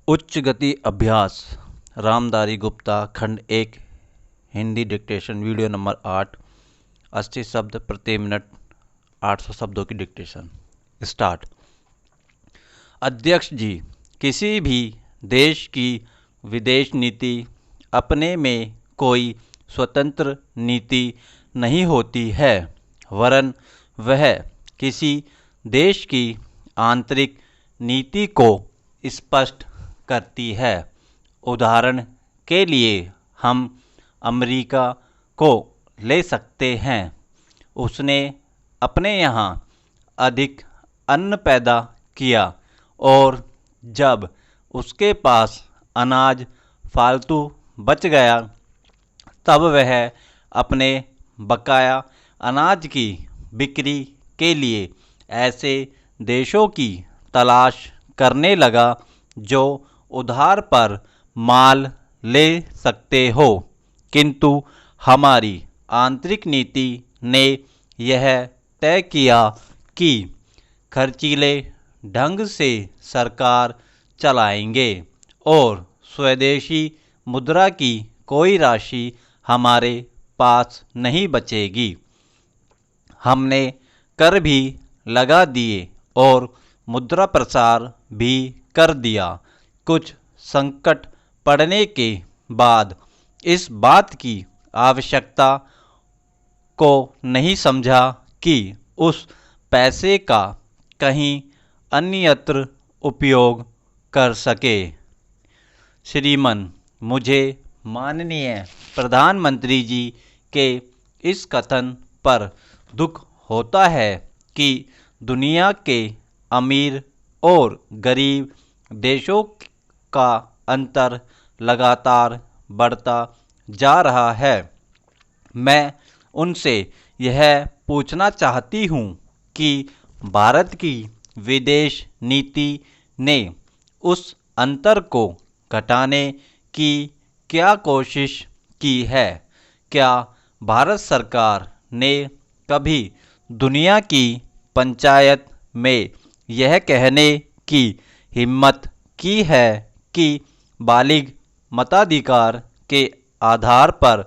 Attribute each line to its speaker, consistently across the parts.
Speaker 1: उच्च गति अभ्यास रामधारी गुप्ता खंड 1 हिंदी डिक्टेशन वीडियो नंबर 8 80 शब्द प्रति मिनट 800 शब्दों की डिक्टेशन स्टार्ट। अध्यक्ष जी, किसी भी देश की विदेश नीति अपने में कोई स्वतंत्र नीति नहीं होती है, वरन वह किसी देश की आंतरिक नीति को स्पष्ट करती है। उदाहरण के लिए हम अमेरिका को ले सकते हैं। उसने अपने यहाँ अधिक अन्न पैदा किया और जब उसके पास अनाज फालतू बच गया तब वह अपने बकाया अनाज की बिक्री के लिए ऐसे देशों की तलाश करने लगा जो उधार पर माल ले सकते हो, किंतु हमारी आंतरिक नीति ने यह तय किया कि खर्चीले ढंग से सरकार चलाएंगे और स्वदेशी मुद्रा की कोई राशि हमारे पास नहीं बचेगी। हमने कर भी लगा दिए और मुद्रा प्रसार भी कर दिया। कुछ संकट पड़ने के बाद इस बात की आवश्यकता को नहीं समझा कि उस पैसे का कहीं अन्यत्र उपयोग कर सके। श्रीमान, मुझे माननीय प्रधानमंत्री जी के इस कथन पर दुख होता है कि दुनिया के अमीर और गरीब देशों का अंतर लगातार बढ़ता जा रहा है। मैं उनसे यह पूछना चाहती हूँ कि भारत की विदेश नीति ने उस अंतर को घटाने की क्या कोशिश की है? क्या भारत सरकार ने कभी दुनिया की पंचायत में यह कहने की हिम्मत की है कि बालिग मताधिकार के आधार पर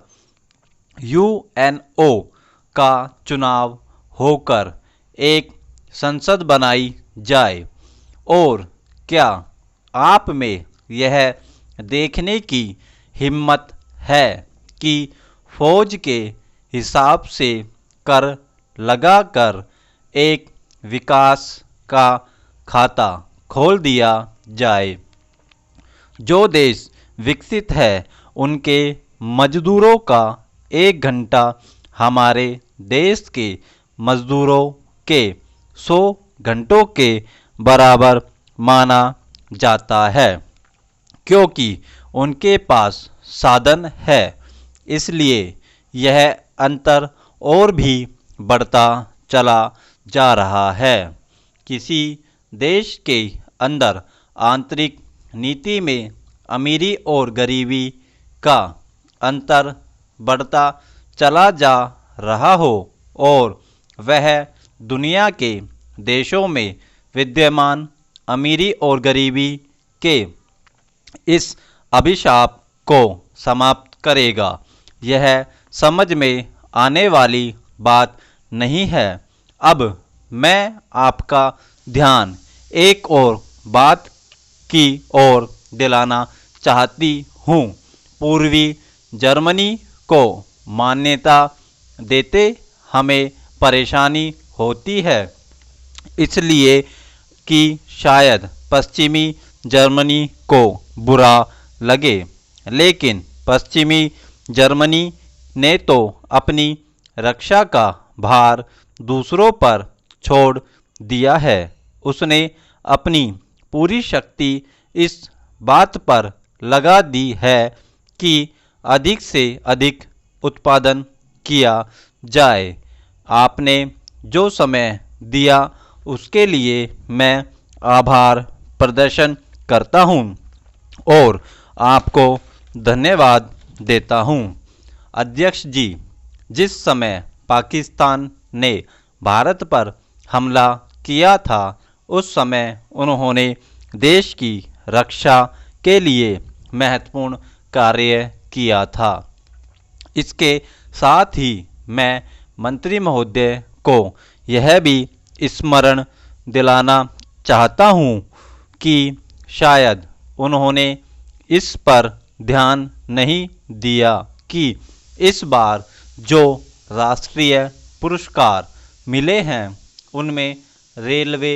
Speaker 1: यूएनओ का चुनाव होकर एक संसद बनाई जाए? और क्या आप में यह देखने की हिम्मत है कि फौज के हिसाब से कर लगाकर एक विकास का खाता खोल दिया जाए? जो देश विकसित है उनके मजदूरों का 1 घंटा हमारे देश के मजदूरों के 100 घंटों के बराबर माना जाता है, क्योंकि उनके पास साधन है। इसलिए यह अंतर और भी बढ़ता चला जा रहा है। किसी देश के अंदर आंतरिक नीति में अमीरी और गरीबी का अंतर बढ़ता चला जा रहा हो और वह दुनिया के देशों में विद्यमान अमीरी और गरीबी के इस अभिशाप को समाप्त करेगा, यह समझ में आने वाली बात नहीं है। अब मैं आपका ध्यान एक और बात की ओर दिलाना चाहती हूँ। पूर्वी जर्मनी को मान्यता देते हमें परेशानी होती है, इसलिए कि शायद पश्चिमी जर्मनी को बुरा लगे, लेकिन पश्चिमी जर्मनी ने तो अपनी रक्षा का भार दूसरों पर छोड़ दिया है। उसने अपनी पूरी शक्ति इस बात पर लगा दी है कि अधिक से अधिक उत्पादन किया जाए। आपने जो समय दिया उसके लिए मैं आभार प्रदर्शन करता हूँ और आपको धन्यवाद देता हूँ। अध्यक्ष जी, जिस समय पाकिस्तान ने भारत पर हमला किया था उस समय उन्होंने देश की रक्षा के लिए महत्वपूर्ण कार्य किया था। इसके साथ ही मैं मंत्री महोदय को यह भी स्मरण दिलाना चाहता हूँ कि शायद उन्होंने इस पर ध्यान नहीं दिया कि इस बार जो राष्ट्रीय पुरस्कार मिले हैं उनमें रेलवे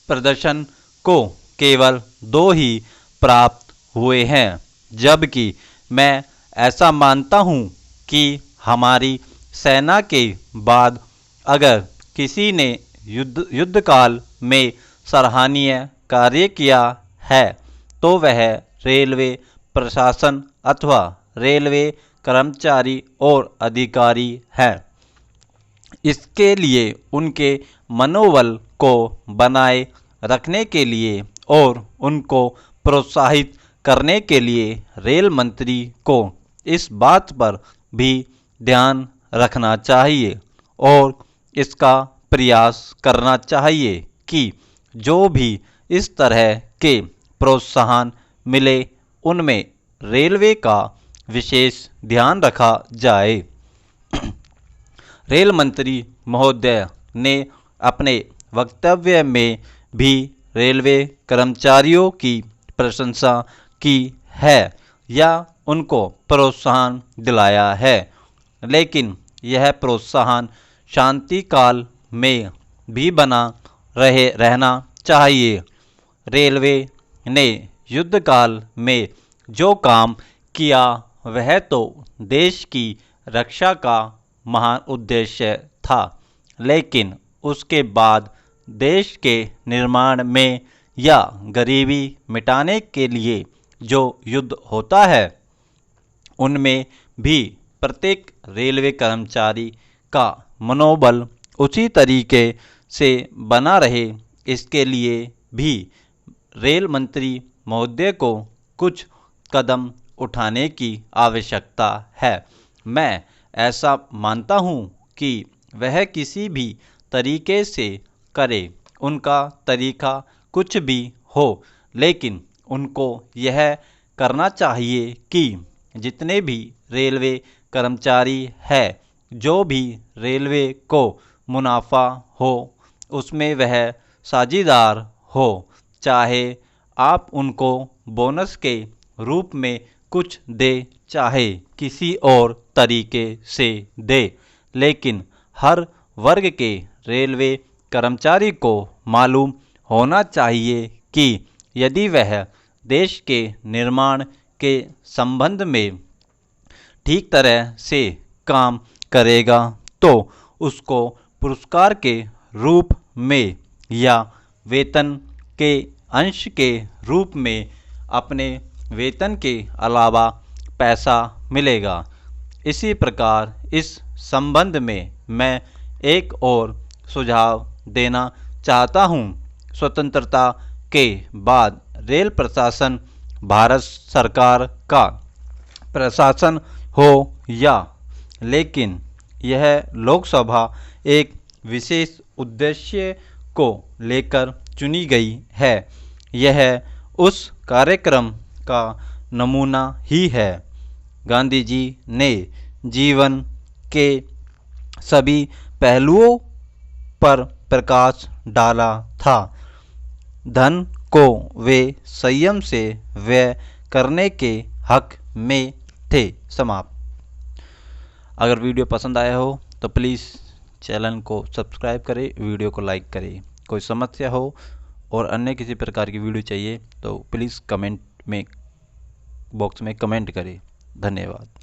Speaker 1: प्रदर्शन को केवल 2 ही प्राप्त हुए हैं, जबकि मैं ऐसा मानता हूँ कि हमारी सेना के बाद अगर किसी ने युद्ध काल में सराहनीय कार्य किया है तो वह रेलवे प्रशासन अथवा रेलवे कर्मचारी और अधिकारी हैं। इसके लिए उनके मनोबल को बनाए रखने के लिए और उनको प्रोत्साहित करने के लिए रेल मंत्री को इस बात पर भी ध्यान रखना चाहिए और इसका प्रयास करना चाहिए कि जो भी इस तरह के प्रोत्साहन मिले उनमें रेलवे का विशेष ध्यान रखा जाए। रेल मंत्री महोदय ने अपने वक्तव्य में भी रेलवे कर्मचारियों की प्रशंसा की है या उनको प्रोत्साहन दिलाया है, लेकिन यह प्रोत्साहन शांति काल में भी बना रहना चाहिए। रेलवे ने युद्ध काल में जो काम किया वह तो देश की रक्षा का महान उद्देश्य था, लेकिन उसके बाद देश के निर्माण में या गरीबी मिटाने के लिए जो युद्ध होता है उनमें भी प्रत्येक रेलवे कर्मचारी का मनोबल उसी तरीके से बना रहे, इसके लिए भी रेल मंत्री महोदय को कुछ कदम उठाने की आवश्यकता है। मैं ऐसा मानता हूँ कि वह किसी भी तरीके से करे, उनका तरीका कुछ भी हो, लेकिन उनको यह करना चाहिए कि जितने भी रेलवे कर्मचारी हैं, जो भी रेलवे को मुनाफा हो उसमें वह साझेदार हो, चाहे आप उनको बोनस के रूप में कुछ दे चाहे किसी और तरीके से दे, लेकिन हर वर्ग के रेलवे कर्मचारी को मालूम होना चाहिए कि यदि वह देश के निर्माण के संबंध में ठीक तरह से काम करेगा तो उसको पुरस्कार के रूप में या वेतन के अंश के रूप में अपने वेतन के अलावा पैसा मिलेगा। इसी प्रकार इस संबंध में मैं एक और सुझाव देना चाहता हूँ। स्वतंत्रता के बाद रेल प्रशासन भारत सरकार का प्रशासन हो या, लेकिन यह लोकसभा एक विशेष उद्देश्य को लेकर चुनी गई है। यह उस कार्यक्रम का नमूना ही है। गांधी जी ने जीवन के सभी पहलुओं पर प्रकाश डाला था। धन को वे संयम से व्यय करने के हक में थे। समाप्त। अगर वीडियो पसंद आया हो तो प्लीज़ चैनल को सब्सक्राइब करें, वीडियो को लाइक करें। कोई समस्या हो और अन्य किसी प्रकार की वीडियो चाहिए तो प्लीज़ कमेंट में बॉक्स में कमेंट करें। धन्यवाद।